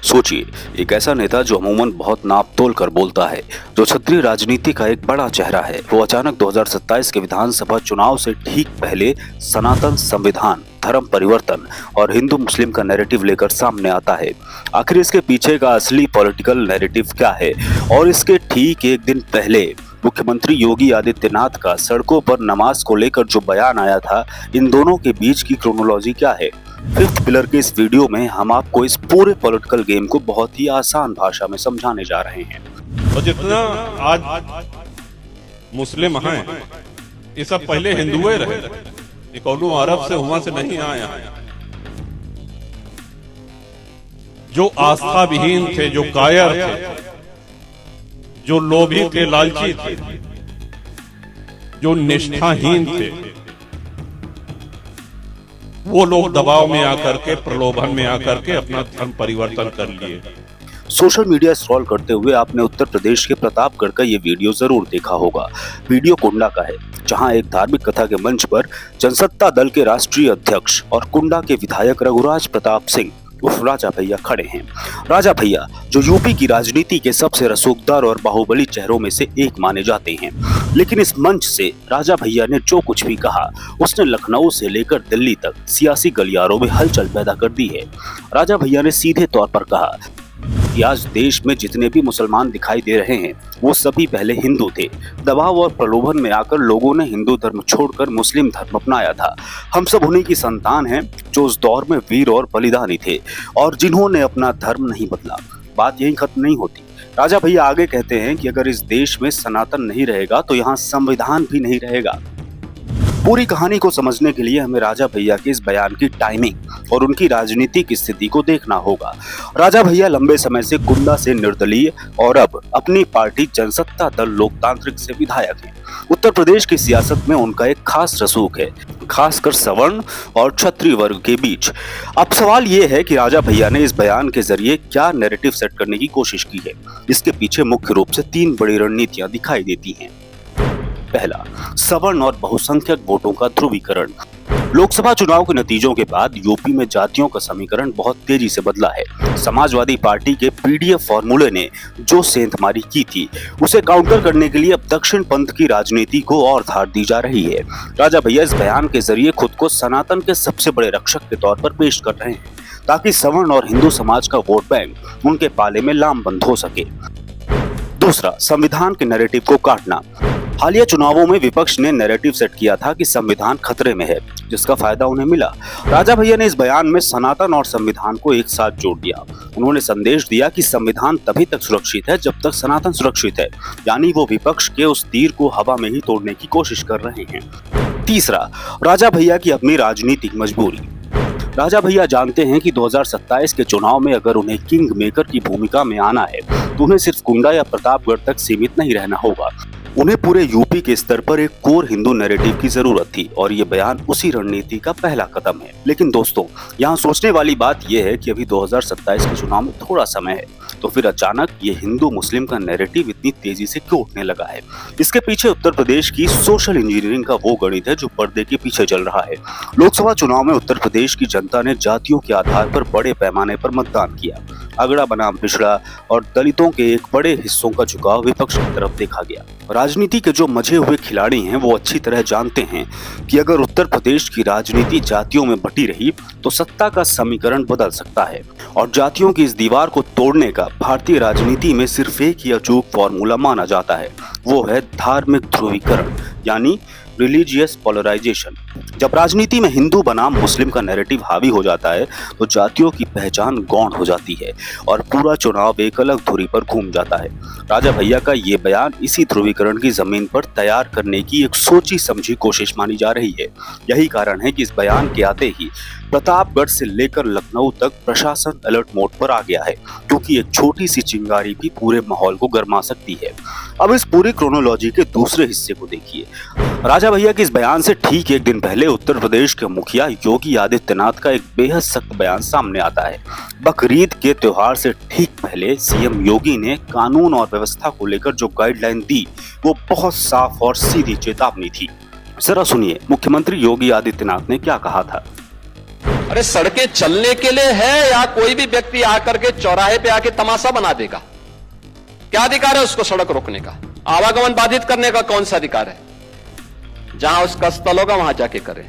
सोचिए, एक ऐसा नेता जो अमूमन बहुत नाप तोल कर बोलता है, जो क्षत्रिय राजनीति का एक बड़ा चेहरा है, वो अचानक 2027 के विधानसभा चुनाव से ठीक पहले सनातन संविधान, धर्म परिवर्तन और हिंदू मुस्लिम का नैरेटिव लेकर सामने आता है। आखिर इसके पीछे का असली पॉलिटिकल नैरेटिव क्या है और इसके ठीक एक दिन पहले मुख्यमंत्री योगी आदित्यनाथ का सड़कों पर नमाज को लेकर जो बयान आया था, इन दोनों के बीच की क्रोनोलॉजी क्या है? फिफ्थ पिलर के इस वीडियो में हम आपको इस पूरे पॉलिटिकल गेम को बहुत ही आसान भाषा में समझाने जा रहे हैं। और जितना आज मुस्लिम हैं, ये सब पहले हिंदुए रहे, ये कौनो अरब से हुआ से नहीं आया। जो आस्था विहीन थे, जो कायर थे, जो लोभी थे, लालची थे, जो निष्ठाहीन थे, वो लोग दबाव में आकर के, प्रलोभन में आकर के अपना धर्म परिवर्तन कर लिए। सोशल मीडिया स्क्रॉल करते हुए आपने उत्तर प्रदेश के प्रतापगढ़ का ये वीडियो जरूर देखा होगा। वीडियो कुंडा का है, जहां एक धार्मिक कथा के मंच पर जनसत्ता दल के राष्ट्रीय अध्यक्ष और कुंडा के विधायक रघुराज प्रताप सिंह उर्फ राजा भैया खड़े हैं। राजा भैया जो यूपी की राजनीति के सबसे रसूखदार और बाहुबली चेहरों में से एक माने जाते हैं, लेकिन इस मंच से राजा भैया ने जो कुछ भी कहा, उसने लखनऊ से लेकर दिल्ली तक सियासी गलियारों में हलचल पैदा कर दी है। राजा भैया ने सीधे तौर पर कहा कि आज देश में जितने भी मुसलमान दिखाई दे रहे हैं, वो सभी पहले हिंदू थे। दबाव और प्रलोभन में आकर लोगों ने हिंदू धर्म छोड़कर मुस्लिम धर्म अपनाया था। हम सब उन्हीं की संतान हैं जो उस दौर में वीर और बलिदानी थे और जिन्होंने अपना धर्म नहीं बदला। बात यहीं खत्म नहीं होती। राजा भैया आगे कहते हैं कि अगर इस देश में सनातन नहीं रहेगा तो यहाँ संविधान भी नहीं रहेगा। पूरी कहानी को समझने के लिए हमें राजा भैया के इस बयान की टाइमिंग और उनकी राजनीतिक स्थिति को देखना होगा। राजा भैया लंबे समय से कुंडा से निर्दलीय और अब अपनी पार्टी जनसत्ता दल लोकतांत्रिक से विधायक हैं। उत्तर प्रदेश की सियासत में उनका एक खास रसूख है, खासकर सवर्ण और क्षत्रिय वर्ग के बीच। अब सवाल ये है कि राजा भैया ने इस बयान के जरिए क्या नैरेटिव सेट करने की कोशिश की है। इसके पीछे मुख्य रूप से 3 बड़ी रणनीतियां दिखाई देती हैं। पहला, सवर्ण और बहुसंख्यक वोटों का ध्रुवीकरण। लोकसभा चुनाव के नतीजों के बाद यूपी में जातियों का समीकरण बहुत तेजी से बदला है। समाजवादी पार्टी के पीडीएफ फॉर्मूले ने जो सेंधमारी की थी, उसे काउंटर करने के लिए अब दक्षिण पंथ की राजनीति को और धार दी जा रही है। राजा भैया इस बयान के जरिए खुद को सनातन के सबसे बड़े रक्षक के तौर पर पेश कर रहे हैं, ताकि सवर्ण और हिंदू समाज का वोट बैंक उनके पाले में लामबंद हो सके। दूसरा, संविधान के नैरेटिव को काटना। हालिया चुनावों में विपक्ष ने नैरेटिव सेट किया था कि संविधान खतरे में है, जिसका फायदा उन्हें मिला। राजा भैया ने इस बयान में सनातन और संविधान को एक साथ जोड़ दिया। उन्होंने संदेश दिया कि संविधान तभी तक सुरक्षित है जब तक सनातन सुरक्षित है, यानी वो विपक्ष के उस तीर को हवा में ही तोड़ने की कोशिश कर रहे हैं। तीसरा, राजा भैया की अपनी राजनीतिक मजबूरी। राजा भैया जानते हैं कि 2027 के चुनाव में अगर उन्हें किंग मेकर की भूमिका में आना है तो उन्हें सिर्फ कुंडा या प्रतापगढ़ तक सीमित नहीं रहना होगा। उन्हें पूरे यूपी के स्तर पर एक कोर हिंदू नैरेटिव की जरूरत थी और ये बयान उसी रणनीति का पहला कदम है। लेकिन दोस्तों, यहाँ सोचने वाली बात यह है कि अभी 2027 के चुनाव में थोड़ा समय है, तो फिर अचानक ये हिंदू मुस्लिम का नैरेटिव इतनी तेजी से क्यों उठने लगा है? इसके पीछे उत्तर प्रदेश की सोशल इंजीनियरिंग का वो गणित है जो पर्दे के पीछे चल रहा है। लोकसभा चुनाव में उत्तर प्रदेश की जनता ने जातियों के आधार पर बड़े पैमाने पर मतदान किया। अगड़ा बनाम पिछड़ा और दलितों के एक बड़े हिस्सों का झुकाव विपक्ष की तरफ देखा गया। राजनीति के जो मजे हुए खिलाड़ी हैं, वो अच्छी तरह जानते हैं कि अगर उत्तर प्रदेश की राजनीति जातियों में बटी रही तो सत्ता का समीकरण बदल सकता है और जातियों की इस दीवार को तोड़ने का भारतीय राजनीति में सिर्फ एक ही अचूक फॉर्मूला माना जाता है, वो है धार्मिक ध्रुवीकरण, यानी रिलीजियस पोलराइजेशन। जब राजनीति में हिंदू बनाम मुस्लिम का नैरेटिव हावी हो जाता है तो जातियों की पहचान गौण हो जाती है और पूरा चुनाव एक अलग धुरी पर घूम जाता है। राजा भैया का ये बयान इसी ध्रुवीकरण की जमीन पर तैयार करने की एक सोची समझी कोशिश मानी जा रही है। यही कारण है कि इस बयान के आते ही प्रतापगढ़ से लेकर लखनऊ तक प्रशासन अलर्ट मोड पर आ गया है, क्योंकि एक छोटी सी चिंगारी भी पूरे माहौल को गर्मा सकती है। अब इस पूरी क्रोनोलॉजी के दूसरे हिस्से को देखिए। राजा भैया के इस बयान से ठीक एक दिन पहले उत्तर प्रदेश के मुखिया योगी आदित्यनाथ का एक बेहद सख्त बयान सामने आता है। बकरीद के त्योहार से ठीक पहले सीएम योगी ने कानून और व्यवस्था को लेकर जो गाइडलाइन दी, वो बहुत साफ और सीधी चेतावनी थी। जरा सुनिए मुख्यमंत्री योगी आदित्यनाथ ने क्या कहा था। अरे सड़कें चलने के लिए है या कोई भी व्यक्ति आकर के चौराहे पे आके तमाशा बना देगा? क्या अधिकार है उसको सड़क रोकने का? आवागमन बाधित करने का कौन सा अधिकार है? जहां उसका स्थल होगा वहां जाके करे।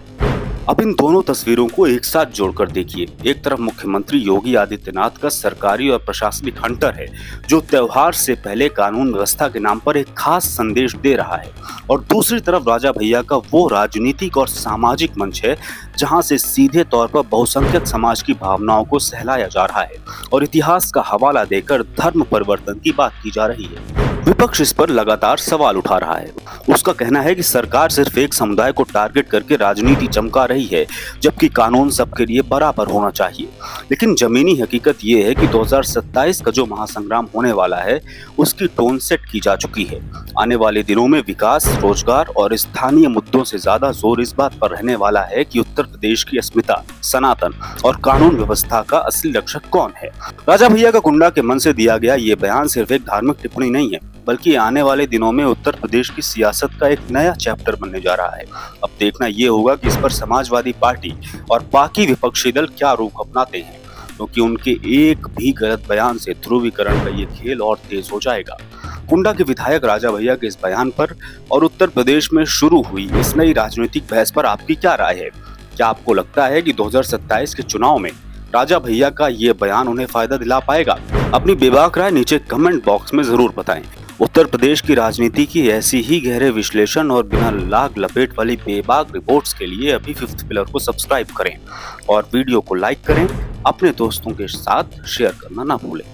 अब इन दोनों तस्वीरों को एक साथ जोड़कर देखिए। एक तरफ मुख्यमंत्री योगी आदित्यनाथ का सरकारी और प्रशासनिक हंटर है जो त्योहार से पहले कानून व्यवस्था के नाम पर एक खास संदेश दे रहा है, और दूसरी तरफ राजा भैया का वो राजनीतिक और सामाजिक मंच है जहां से सीधे तौर पर बहुसंख्यक समाज की भावनाओं को सहलाया जा रहा है और इतिहास का हवाला देकर धर्म परिवर्तन की बात की जा रही है। विपक्ष इस पर लगातार सवाल उठा रहा है। उसका कहना है कि सरकार सिर्फ एक समुदाय को टारगेट करके राजनीति चमका रही है, जबकि कानून सबके लिए बराबर होना चाहिए। लेकिन जमीनी हकीकत ये है कि 2027 का जो महासंग्राम होने वाला है उसकी टोन सेट की जा चुकी है। आने वाले दिनों में विकास, रोजगार और स्थानीय मुद्दों से ज्यादा जोर इस बात पर रहने वाला है कि उत्तर प्रदेश की अस्मिता, सनातन और कानून व्यवस्था का असली रक्षक कौन है। राजा भैया का कुंडा के मन से दिया गया ये बयान सिर्फ एक धार्मिक टिप्पणी नहीं है, बल्कि आने वाले दिनों में उत्तर प्रदेश की सियासत का एक नया चैप्टर बनने जा रहा है। अब देखना ये होगा कि इस पर समाजवादी पार्टी और बाकी विपक्षी दल क्या रुख अपनाते हैं, क्योंकि उनके एक भी गलत बयान से ध्रुवीकरण का ये खेल और तेज हो जाएगा। कुंडा के विधायक राजा भैया के इस बयान पर और उत्तर प्रदेश में शुरू हुई इस नई राजनीतिक बहस पर आपकी क्या राय है? क्या आपको लगता है कि 2027 के चुनाव में राजा भैया का ये बयान उन्हें फायदा दिला पाएगा? अपनी बेबाक राय नीचे कमेंट बॉक्स में जरूर बताएं। उत्तर प्रदेश की राजनीति की ऐसी ही गहरे विश्लेषण और बिना लाग लपेट वाली बेबाक रिपोर्ट्स के लिए अभी फिफ्थ पिलर को सब्सक्राइब करें और वीडियो को लाइक करें। अपने दोस्तों के साथ शेयर करना ना भूलें।